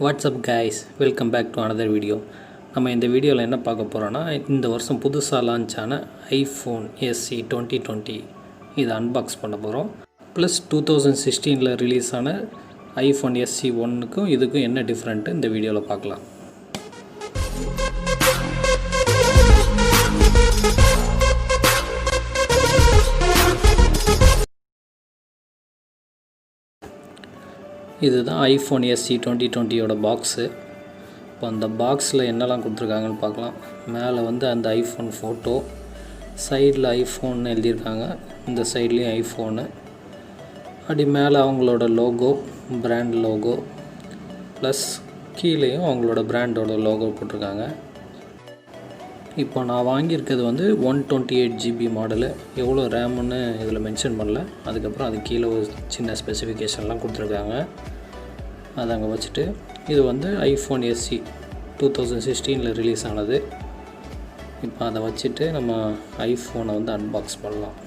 WhatsApp guys, welcome back to another video. நம்ம இந்த வீடியோவில் என்ன பார்க்க போகிறோன்னா, இந்த வருஷம் புதுசாக லான்ச் ஆன ஐஃபோன் SE 2020 இதை அன்பாக்ஸ் பண்ண போகிறோம். ப்ளஸ் 2016 ரிலீஸ் ஆன ஐஃபோன் SE 1க்கும் இதுக்கும் என்ன டிஃப்ரெண்ட்டு இந்த வீடியோவில் பார்க்கலாம். இதுதான் ஐஃபோன் SE 2020யோட பாக்ஸு. இப்போ அந்த பாக்ஸில் என்னெல்லாம் கொடுத்துருக்காங்கன்னு பார்க்கலாம். மேலே வந்து அந்த ஐஃபோன் ஃபோட்டோ, சைடில் ஐஃபோன் எழுதியிருக்காங்க, இந்த சைட்லேயும் ஐஃபோனு, அப்படி மேலே அவங்களோட லோகோ, பிராண்ட் லோகோ, ப்ளஸ் கீழேயும் அவங்களோட பிராண்டோட லோகோ போட்டிருக்காங்க. இப்போ நான் வாங்கியிருக்கிறது வந்து 128 GB மாடலு. எவ்வளோ ரேமுன்னு இதில் மென்ஷன் பண்ணல. அதுக்கப்புறம் அது கீழே ஒரு சின்ன ஸ்பெசிஃபிகேஷன்லாம் கொடுத்துருக்காங்க. அதை அங்கே வச்சுட்டு, இது வந்து ஐஃபோன் SE 2016 ரிலீஸ் ஆனது. இப்போ அதை வச்சுட்டு நம்ம ஐஃபோனை வந்து அன்பாக்ஸ் பண்ணலாம்.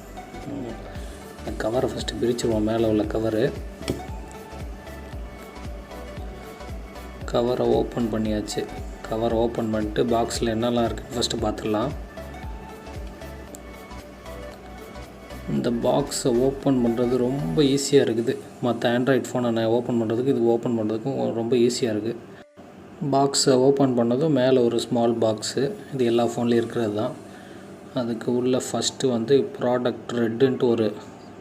கவரை ஃபஸ்ட்டு பிரிச்சுருவோம். மேலே உள்ள கவரை ஓப்பன் பண்ணியாச்சு. கவரை ஓப்பன் பண்ணிட்டு பாக்ஸில் என்னெல்லாம் இருக்குன்னு ஃபஸ்ட்டு பார்த்துடலாம். இந்த பாக்ஸை ஓப்பன் பண்ணுறது ரொம்ப ஈஸியாக இருக்குது. மற்ற ஆண்ட்ராய்ட் ஃபோனை நான் ஓப்பன் பண்ணுறதுக்கு இது ஓப்பன் பண்ணுறதுக்கும் ரொம்ப ஈஸியாக இருக்குது. பாக்ஸை ஓப்பன் பண்ணதும் மேலே ஒரு ஸ்மால் பாக்ஸு, இது எல்லா ஃபோன்லேயும் இருக்கிறது தான். அதுக்கு உள்ள ஃபஸ்ட்டு வந்து ப்ராடக்ட் ரெட்டுன்ட்டு ஒரு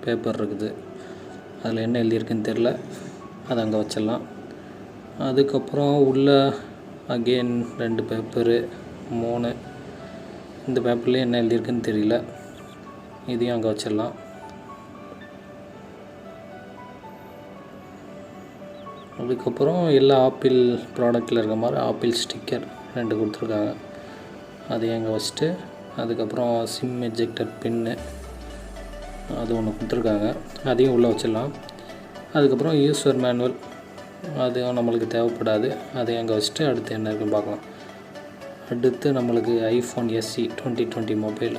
பேப்பர் இருக்குது. அதில் என்ன எழுதியிருக்குன்னு தெரில, அதை அங்கே வச்சிடலாம். அதுக்கப்புறம் உள்ள அகெயின் 2 பேப்பரு, 3. இந்த பேப்பர்லேயே என்ன எழுதியிருக்குன்னு தெரியல, இதையும் அங்கே வச்சிடலாம். அதுக்கப்புறம் எல்லா ஆப்பிள் ப்ராடக்டில் இருக்க மாதிரி ஆப்பிள் ஸ்டிக்கர் 2 கொடுத்துருக்காங்க, அதையும் அங்கே வச்சுட்டு, அதுக்கப்புறம் சிம் எஜெக்டர் பின்னு அது ஒன்று கொடுத்துருக்காங்க, அதையும் உள்ளே வச்சிடலாம். அதுக்கப்புறம் யூசர் மேனுவல், அதுவும் நம்மளுக்கு தேவைப்படாது, அதையும் அங்கே வச்சுட்டு அடுத்து என்ன இருக்குன்னு பார்க்கலாம். அடுத்து நம்மளுக்கு ஐஃபோன் SE 2020 மொபைல்.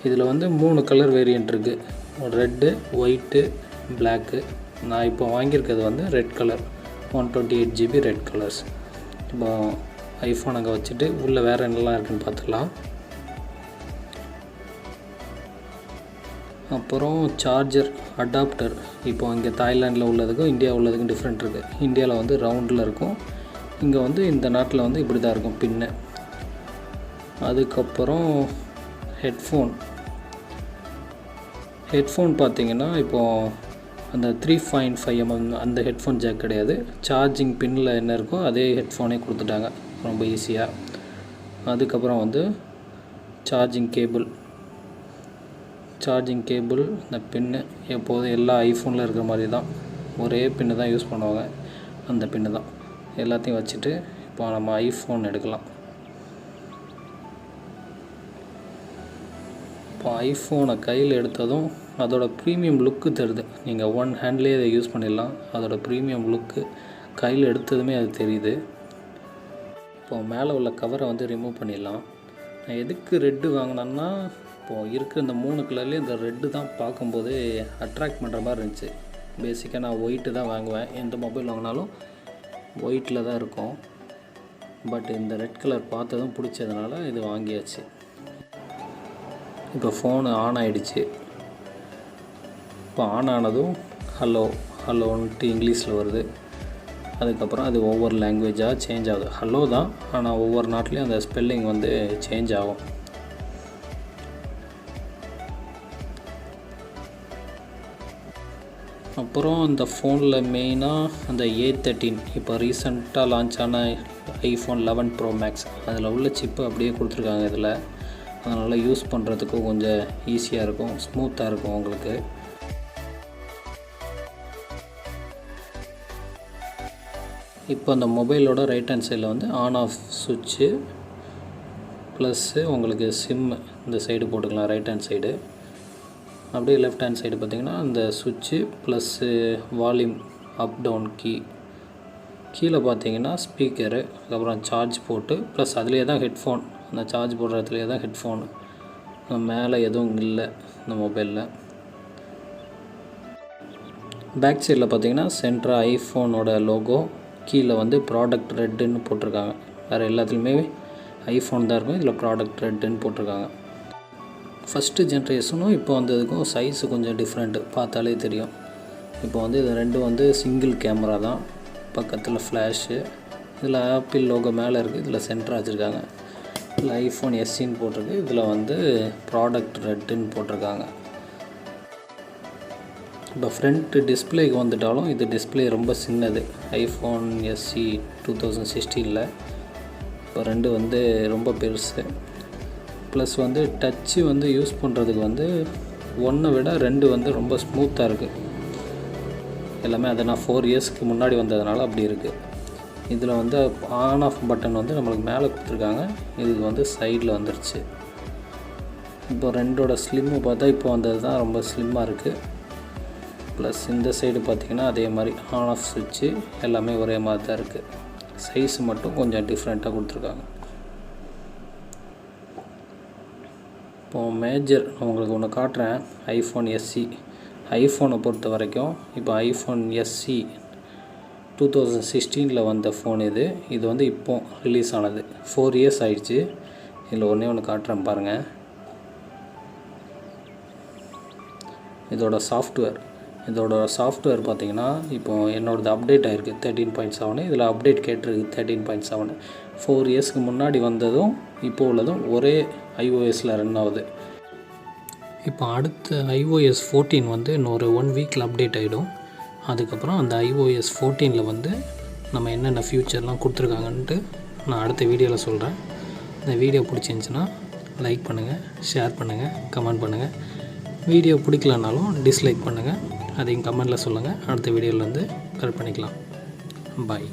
இதில் வந்து 3 கலர் வேரியண்ட் இருக்குது, ரெட்டு, ஒயிட்டு, பிளாக்கு. நான் இப்போ வாங்கியிருக்கிறது வந்து red colour, 128 GB red colours. இப்போ ஐஃபோன் அங்கே வச்சுட்டு உள்ளே வேறு என்னெல்லாம் இருக்குதுன்னு பார்த்துக்கலாம். அப்புறம் சார்ஜர் அடாப்டர். இப்போ இங்கே தாய்லாண்டில் உள்ளதுக்கும் இந்தியா உள்ளதுக்கும் டிஃப்ரெண்ட் இருக்குது. இந்தியாவில் வந்து ரவுண்டில் இருக்கும், இங்கே வந்து இந்த நாட்டில் வந்து இப்படி தான் இருக்கும் பின்னு. அதுக்கப்புறம் ஹெட்ஃபோன் பார்த்திங்கன்னா இப்போது அந்த 3.5 mm அந்த ஹெட்ஃபோன் ஜாக் கிடையாது. சார்ஜிங் பின்னில் என்ன இருக்கோ அதே ஹெட்ஃபோனே கொடுத்துட்டாங்க ரொம்ப ஈஸியாக. அதுக்கப்புறம் வந்து சார்ஜிங் கேபிள், இந்த பின்னு எப்போதும் எல்லா ஐஃபோனில் இருக்கிற மாதிரி தான், ஒரே பின்னு தான் யூஸ் பண்ணுவாங்க, அந்த பின்னு தான். எல்லாத்தையும் வச்சுட்டு இப்போ நம்ம ஐஃபோன் எடுக்கலாம். இப்போ ஐஃபோனை கையில் எடுத்ததும் அதோட ப்ரீமியம் லுக்கு தெரியுது. நீங்கள் ஒன் ஹேண்ட்லேயே அதை யூஸ் பண்ணிடலாம். அதோட ப்ரீமியம் லுக்கு கையில் எடுத்ததுமே அது தெரியுது. இப்போ மேலே உள்ள கவரை வந்து ரிமூவ் பண்ணிடலாம். நான் எதுக்கு ரெட்டு வாங்கினேன்னா, இப்போது இருக்கிற இந்த 3 கலர்லேயும் இந்த ரெட்டு தான் பார்க்கும்போது அட்ராக்ட் பண்ணுற மாதிரி இருந்துச்சு. பேசிக்காக நான் ஒயிட்டு தான் வாங்குவேன், எந்த மொபைல் வாங்கினாலும் ஒயிட்டில் தான் இருக்கும். பட் இந்த ரெட் கலர் பார்த்ததும் பிடிச்சதுனால இது வாங்கியாச்சு. இப்போ ஃபோனு ஆன் ஆகிடுச்சு. இப்போ ஆன் ஆனதும் ஹலோன்ட்டு இங்கிலீஷில் வருது. அதுக்கப்புறம் அது ஒவ்வொரு லாங்குவேஜாக சேஞ்ச் ஆகுது. ஹலோ தான், ஆனால் ஒவ்வொரு நாட்டிலையும் அந்த ஸ்பெல்லிங் வந்து சேஞ்ச் ஆகும். அப்புறம் அந்த ஃபோனில் மெயினாக அந்த A13 இப்போ ரீசெண்டாக லான்ச் ஆன ஐஃபோன் 11 Pro Max அதில் உள்ள சிப்பு அப்படியே கொடுத்துருக்காங்க இதில். அதனால் யூஸ் பண்ணுறதுக்கும் கொஞ்சம் ஈஸியாக இருக்கும், ஸ்மூத்தாக இருக்கும் உங்களுக்கு. இப்போ அந்த மொபைலோட ரைட் ஹேண்ட் சைடில் வந்து ஆன் ஆஃப் சுவிட்சு, ப்ளஸ்ஸு உங்களுக்கு சிம் இந்த சைடு போட்டுக்கலாம், ரைட் ஹேண்ட் சைடு. அப்படியே லெஃப்ட் ஹேண்ட் சைடு பார்த்திங்கன்னா அந்த சுவிட்சு ப்ளஸ்ஸு வால்யூம் அப் டவுன் கீழே பார்த்தீங்கன்னா ஸ்பீக்கரு, அதுக்கப்புறம் சார்ஜ் போட்டு, ப்ளஸ் அதுலேயே தான் ஹெட்ஃபோன், அந்த சார்ஜ் போடுற இடத்துலையே தான் ஹெட்ஃபோனு. மேலே எதுவும் இல்லை இந்த மொபைலில். பேக் சைடில் பார்த்தீங்கன்னா சென்ட்ரா ஐஃபோனோட லோகோ, கீழே வந்து ப்ராடக்ட் ரெட்டுன்னு போட்டிருக்காங்க. வேறு எல்லாத்துலேயுமே ஐஃபோன் தான் இருக்கும், இதில் ப்ராடக்ட் ரெட்டுன்னு போட்டிருக்காங்க. ஃபஸ்ட்டு ஜென்ரேஷனும் இப்போ வந்ததுக்கும் சைஸு கொஞ்சம் டிஃப்ரெண்ட்டு, பார்த்தாலே தெரியும். இப்போ வந்து இது ரெண்டும் வந்து சிங்கிள் கேமரா தான், பக்கத்தில் ஃப்ளாஷு, இதில் ஆப்பிள் லோகோ மேலே இருக்குது, இதில் சென்டராக வச்சுருக்காங்க. இதில் ஐஃபோன் எஸ்சின்னு போட்டிருக்கு, இதில் வந்து ப்ராடக்ட் ரெட்டுன்னு போட்டிருக்காங்க. இப்போ ஃப்ரண்ட்டு டிஸ்பிளேக்கு வந்துட்டாலும் இது டிஸ்பிளே ரொம்ப சின்னது. ஐஃபோன் எஸ்சி 2016 இப்போ ரெண்டு வந்து ரொம்ப பெருசு. ப்ளஸ் வந்து டச்சு வந்து யூஸ் பண்ணுறதுக்கு வந்து ஒன்றை விட ரெண்டு வந்து ரொம்ப ஸ்மூத்தாக இருக்குது எல்லாமே. அதை நான் 4 இயர்ஸ்க்கு முன்னாடி வந்ததுனால அப்படி இருக்குது. இதில் வந்து ஆன் ஆஃப் பட்டன் வந்து நம்மளுக்கு மேலே கொடுத்துருக்காங்க, இதுக்கு வந்து சைடில் வந்துருச்சு. இப்போ ரெண்டோட ஸ்லிம்மு பார்த்தா இப்போ வந்தது தான் ரொம்ப ஸ்லிம்மாக இருக்குது. ப்ளஸ் இந்த சைடு பார்த்திங்கன்னா அதே மாதிரி ஆன் ஆஃப் சுவிட்சு எல்லாமே ஒரே மாதிரி தான் இருக்குது. சைஸ் மட்டும் கொஞ்சம் டிஃப்ரெண்ட்டாக கொடுத்துருக்காங்க. இப்போது மேஜர் நான் உங்களுக்கு ஒன்று காட்டுறேன். ஐஃபோன் எஸ்சி ஐஃபோனை பொறுத்த வரைக்கும் இப்போ ஐஃபோன் எஸ்சி 2016 வந்த ஃபோன் இது வந்து இப்போ ரிலீஸ் ஆனது. 4 இயர்ஸ் ஆயிடுச்சு. இதில் ஒன்று காட்டுறேன் பாருங்கள். இதோட சாஃப்ட்வேர் பார்த்திங்கன்னா இப்போது என்னோடது அப்டேட் ஆகிருக்கு 13.7. இதில் அப்டேட் கேட்டிருக்கு 13.7. 4 இயர்ஸ்க்கு முன்னாடி வந்ததும் இப்போ உள்ளதும் ஒரே iOSல ரன் ஆகுது. இப்போ அடுத்த iOS 14 வந்து இன்னொரு 1 வீக்கில் அப்டேட் ஆகிடும். அதுக்கப்புறம் அந்த iOS 14 வந்து நம்ம என்னென்ன ஃபியூச்சர்லாம் கொடுத்துருக்காங்கன்ட்டு நான் அடுத்த வீடியோவில் சொல்கிறேன். இந்த வீடியோ பிடிச்சிருந்துச்சின்னா லைக் பண்ணுங்கள், ஷேர் பண்ணுங்கள், கமெண்ட் பண்ணுங்கள். வீடியோ பிடிக்கலனாலும் டிஸ்லைக் பண்ணுங்கள், அதையும் கமெண்டில் சொல்லுங்கள். அடுத்த வீடியோவில் வந்து கரெக்ட் பண்ணிக்கலாம். பாய்.